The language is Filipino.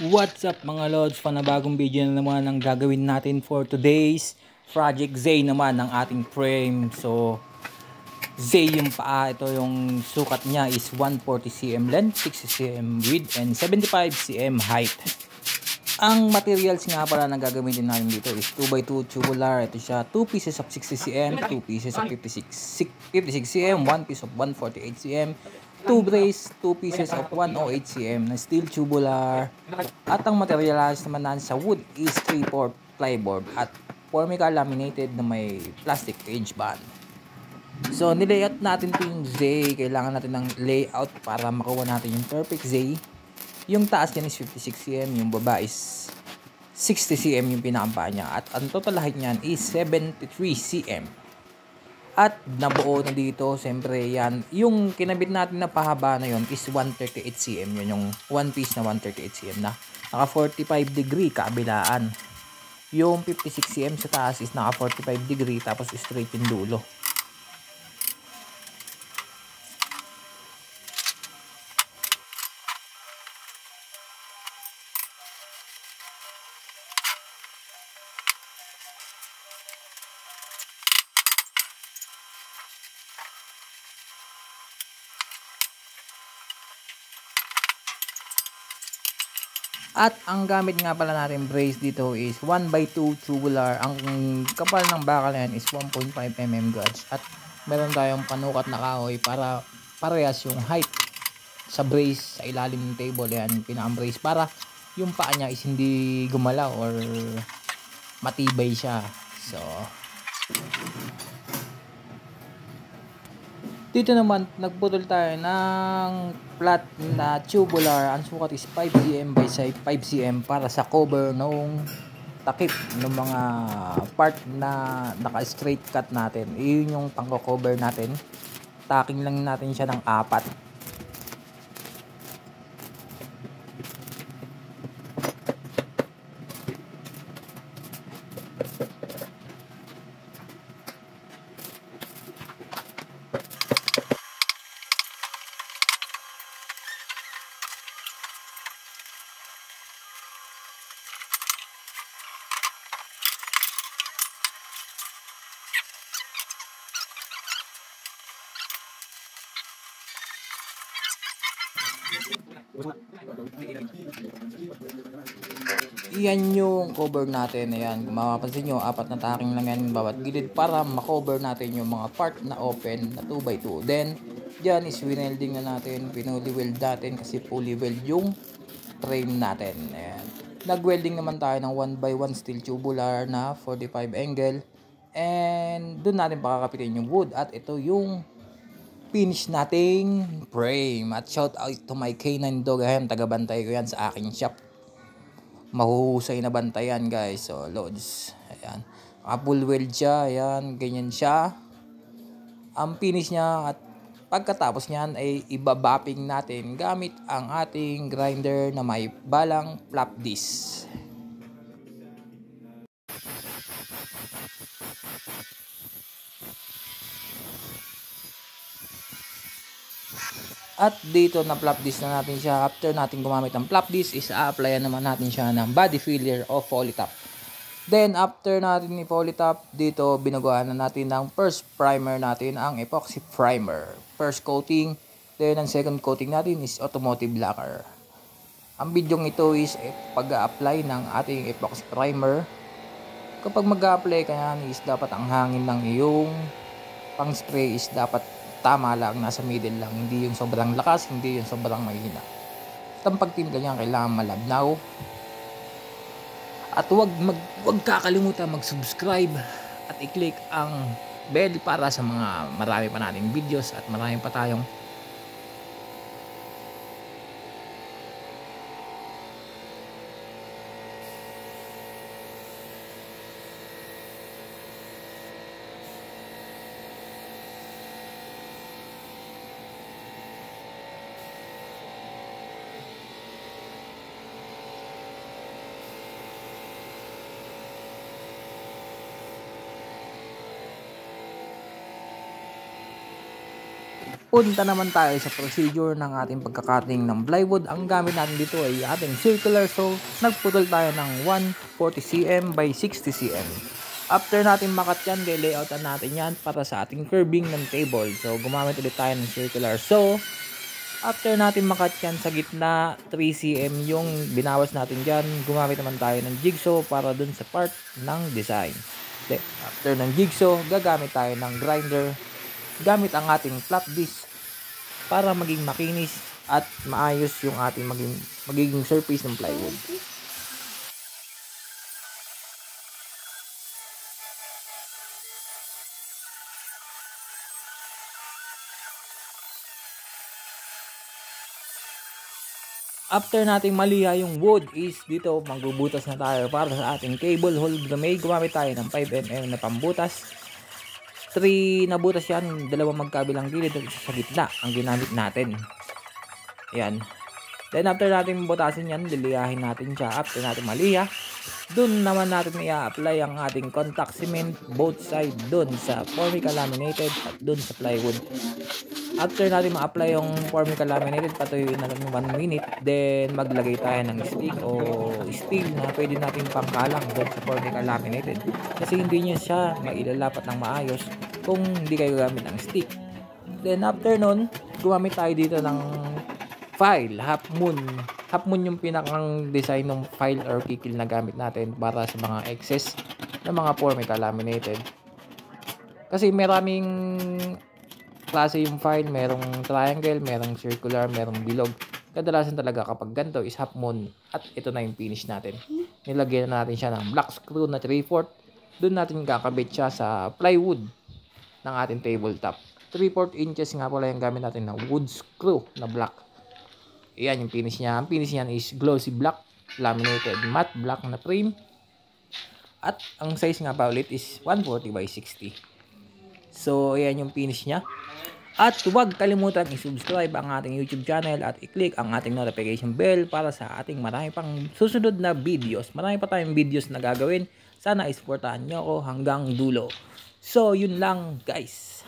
What's up mga lods? Panabagong video na naman ang gagawin natin for today's Project Z naman ng ating frame. So Z yung paa, ito yung sukat niya is 140 cm length, 60 cm width and 75 cm height. Ang materials nga pala na gagamitin natin dito is 2x2 tubular. Ito siya, 2 pieces of 60 cm, 2 pieces of 56 cm, 1 piece of 148 cm, 2 brace, 2 pieces of 108 cm na steel tubular. At ang materials naman natin sa wood is 3/4 plyboard at Formica laminated na may plastic edge band. So nilayout natin ito yung Z. Kailangan natin ng layout para makuha natin yung perfect Z. Yung taas niya is 56 cm, yung baba is 60 cm yung pinakaba niya. At ang total height niyan is 73 cm. At nabuo na dito, siyempre yan, yung kinabit natin na pahaba na yon is 138 cm. Yun yung one piece na 138 cm na naka 45 degree kabilaan. Yung 56 cm sa taas is naka 45 degree tapos straight yung dulo. At ang gamit nga pala natin brace dito is 1x2 tubular. Ang kapal ng bakal na yan is 1.5 mm gauge. At meron tayong panukat na kahoy para parehas yung height sa brace sa ilalim ng table. Yan, pinaka-brace para yung paa niya is hindi gumalaw or matibay siya. So, dito naman, nagputol tayo ng flat na tubular. Ang sukat is 5 cm by 5 cm para sa cover nung takip ng mga part na naka-straight cut natin. Iyon yung pang-cover natin. Tacking lang natin siya ng 4. Iyan yung cover natin. Ayan, kung mapapansin nyo, 4 na tacking lang yan bawat gilid para makover natin yung mga part na open na 2x2. Then, dyan is winelding na natin, pinuli-weld natin kasi fully weld yung frame natin. Ayan. Nag-welding naman tayo ng 1x1 steel tubular na 45 angle. And doon natin pakakapitin yung wood. At ito yung finish nating frame. At shout out to my K9 dog. Ayan, tagabantay ko yan sa aking shop. Mahuhusay na bantayan guys. So loads, ayan, full weld siya, ayan, ganyan siya ang finish niya. At pagkatapos niyan ay ibabapping natin gamit ang ating grinder na may balang flap disc. At dito na flap disc na natin siya. After natin gumamit ng flap disc is a-applyan naman natin siya ng body filler o polytop. Then after natin i-polytop, dito binuguan na natin ng first primer natin, ang epoxy primer. First coating, then ang second coating natin is automotive lacquer. Ang bidyong ito is pag-a-apply ng ating epoxy primer. Kapag mag-a-apply ka yan is dapat ang hangin ng iyong pang spray is dapat tama lang, nasa middle lang, hindi yung sobrang lakas, hindi yung sobrang mahina. At ang pagtimpla niya kailangan malabnaw. At huwag kakalimutan mag-subscribe at i-click ang bell para sa mga marami pa nating videos at marami pa tayong punta naman tayo sa procedure ng ating pagkakating ng plywood. Ang gamit natin dito ay ating circular saw. Nagputol tayo ng 140 cm by 60 cm. After natin makat yan, layoutan natin yan para sa ating curving ng table. So gumamit ulit tayo ng circular saw. After natin makat yan sa gitna, 3 cm yung binawas natin dyan, gumamit naman tayo ng jigsaw para dun sa part ng design. After ng jigsaw, gagamit tayo ng grinder gamit ang ating flat disc para maging makinis at maayos yung ating magiging surface ng plywood. After nating maliha yung wood is dito magbubutas na tayo para sa ating cable hold na may gumamit tayo ng 5mm na pambutas. 3 na butas yan, 2 magkabilang gilid at isa sa gitna ang ginamit natin. Ayan. Then after natin butasin yan, liliyahin natin siya. After natin maliha, dun naman natin i-apply ang ating contact cement both side dun sa formica laminated at dun sa plywood. After natin ma-apply yung formica laminated, patuyuin natin 1 minute. Then maglagay tayo ng stick o steel na pwede natin pangkalang doon sa formica laminated. Kasi hindi niya siya mailalapat ng maayos kung hindi kayo gamit ng stick. Then after nun, gumamit tayo dito ng file, half moon. Half moon yung pinakang design ng file or kikil na gamit natin para sa mga excess na mga formica laminated. Kasi maraming klase yung file, merong triangle, merong circular, merong bilog. Kadalasan talaga kapag ganito is half moon at ito na yung finish natin. Nilagyan na natin siya ng black screw na 3/4. Doon natin kakabit siya sa plywood ng ating tabletop. 3/4 inches nga pala yung gamit natin na wood screw na black. Ayan yung finish niya. Ang finish niya is glossy black, laminated matte black na frame. At ang size nga pa ulit is 140 by 60. So ayan yung finish niya. At huwag kalimutan i-subscribe ang ating YouTube channel at i-click ang ating notification bell para sa ating marami pang susunod na videos. Marami pa tayong videos na gagawin. Sana isportahan nyo ako hanggang dulo. So yun lang guys.